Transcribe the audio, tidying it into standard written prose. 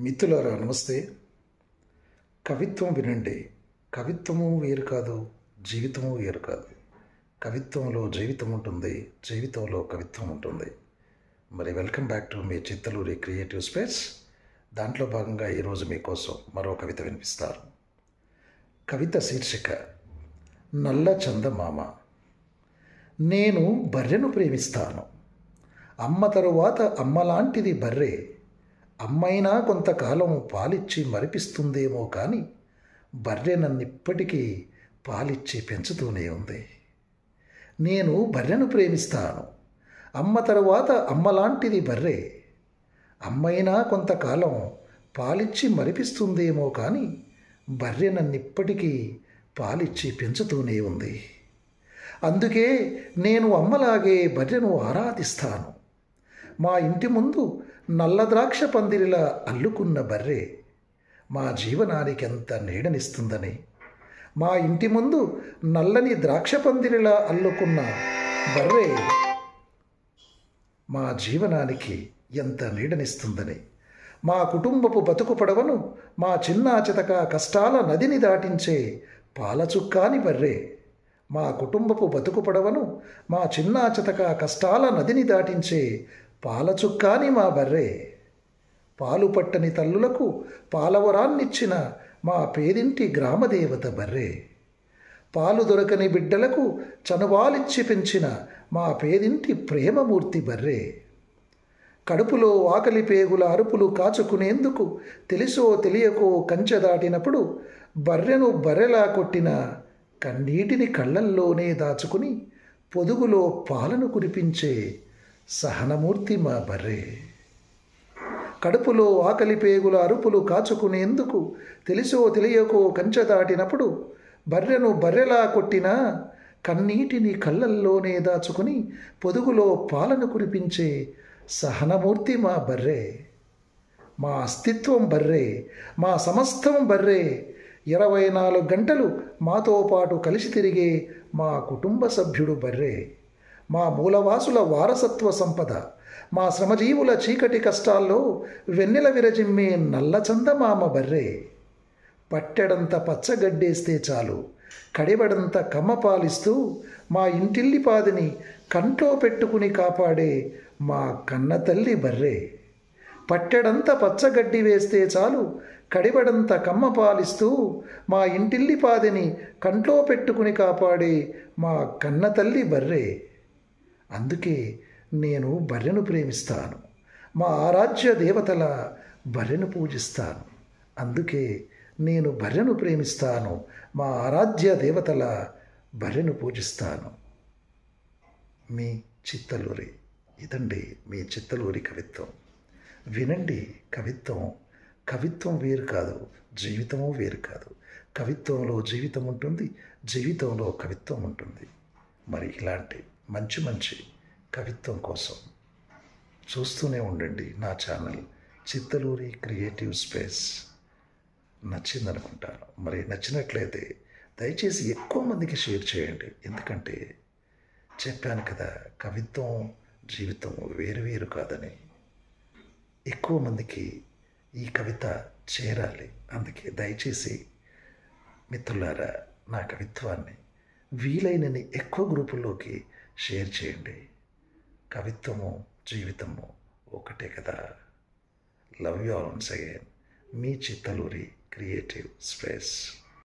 మిత్రులారా నమస్తే. కవిత్వం వినండి. కవిత్వము వేరు కాదు, జీవితము వేరు కాదు. కవిత్వంలో జీవితం ఉంటుంది, జీవితంలో కవిత్వం ఉంటుంది. మరి welcome back to me Chittaluri creative space. దాంట్లో భాగంగా ఈరోజు మీకోసం మరో కవిత వినిపిస్తారు. కవిత శీర్షిక నల్ల చందమామ. నేను బర్రెను ప్రేమిస్తాను. అమ్మ తరువాత అమ్మలాంటిది బర్రె. అమ్మైనా కొంతకాలం పాలిచ్చి మరిపిస్తుందేమో కానీ బర్రె నన్నిప్పటికీ పాలిచ్చి పెంచుతూనే ఉంది. నేను బర్రెను ప్రేమిస్తాను. అమ్మ తరువాత అమ్మలాంటిది బర్రె. అమ్మైనా కొంతకాలం పాలిచ్చి మరిపిస్తుందేమో కానీ బర్రె నన్నిప్పటికీ పాలిచ్చి పెంచుతూనే ఉంది. అందుకే నేను అమ్మలాగే బర్రెను ఆరాధిస్తాను. మా ఇంటి ముందు నల్ల ద్రాక్ష పందిరిలా అల్లుకున్న బర్రె మా జీవనానికి ఎంత నీడనిస్తుందని, మా ఇంటి ముందు నల్లని ద్రాక్ష పందిరిలా అల్లుకున్న బర్రె మా జీవనానికి ఎంత నీడనిస్తుందని, మా కుటుంబపు బతుకు పడవను మా చిన్నా చితక కష్టాల నదిని దాటించే పాలచుక్కాని బర్రె. మా కుటుంబపు బతుకు పడవను మా చిన్నా చితక కష్టాల నదిని దాటించే పాలచుక్కాని మా బర్రె. పాలు పట్టని తల్లులకు పాలవరాన్నిచ్చిన మా పేదింటి గ్రామదేవత బర్రె. పాలు దొరకని బిడ్డలకు చనువాలిచ్చి పెంచిన మా పేదింటి ప్రేమమూర్తి బర్రె. కడుపులో ఆకలి పేగుల అరుపులు కాచుకునేందుకు తెలిసో తెలియకో కంచె దాటినప్పుడు బర్రెను బర్రెలా కొట్టిన కన్నీటిని కళ్ళల్లోనే దాచుకుని పొదుగులో పాలను కురిపించే సహనమూర్తి మా బర్రె. కడుపులో ఆకలి పేగుల అరుపులు కాచుకునేందుకు తెలిసో తెలియకో కంచె దాటినప్పుడు బర్రెను బర్రెలా కొట్టినా కన్నీటిని కళ్ళల్లోనే దాచుకుని పొదుగులో పాలను కురిపించే సహనమూర్తి మా బర్రె. మా అస్తిత్వం బర్రె, మా సమస్తం బర్రె. 24 గంటలు మాతో పాటు కలిసి తిరిగే మా కుటుంబ సభ్యుడు బర్రె. మా మూలవాసుల వారసత్వ సంపద, మా శ్రమజీవుల చీకటి కష్టాల్లో వెన్నెల విరజిమ్మే నల్ల చందమామ బర్రె. పట్టెడంత పచ్చగడ్డేస్తే చాలు కడిబడంత కమ్మ పాలిస్తూ మా ఇంటిల్లిపాదిని కంట్లో పెట్టుకుని కాపాడే మా కన్న తల్లి బర్రె. పట్టెడంత పచ్చగడ్డి వేస్తే చాలు కడిబడంత కమ్మ పాలిస్తూ మా ఇంటిల్లిపాదిని కంట్లో పెట్టుకుని కాపాడే మా కన్న తల్లి బర్రె. అందుకే నేను బర్రెను ప్రేమిస్తాను. మా ఆరాధ్య దేవతల బర్రెను పూజిస్తాను. అందుకే నేను బర్రెను ప్రేమిస్తాను. మా ఆరాధ్య దేవతల బర్రెను పూజిస్తాను. మీ చిత్తలూరి. ఇదండి మీ చిత్తలూరి కవిత్వం. వినండి. కవిత్వం వేరు కాదు, జీవితము వేరు కాదు. కవిత్వంలో జీవితం ఉంటుంది, జీవితంలో కవిత్వం ఉంటుంది. మరి ఇలాంటి మంచి కవిత్వం కోసం చూస్తూనే ఉండండి నా ఛానల్ చిత్తలూరి క్రియేటివ్ స్పేస్. నచ్చిందనుకుంటాను. మరి నచ్చినట్లయితే దయచేసి ఎక్కువ మందికి షేర్ చేయండి. ఎందుకంటే చెప్పాను కదా, కవిత్వం జీవితం వేరు కాదని. ఎక్కువ మందికి ఈ కవిత చేరాలి. అందుకే దయచేసి మిత్రులారా నా కవిత్వాన్ని వీలైనన్ని ఎక్కువ గ్రూపుల్లోకి షేర్ చేయండి. కవిత్వము జీవితము ఒకటే కదా. Love you all once again. Me Chittaluri creative space.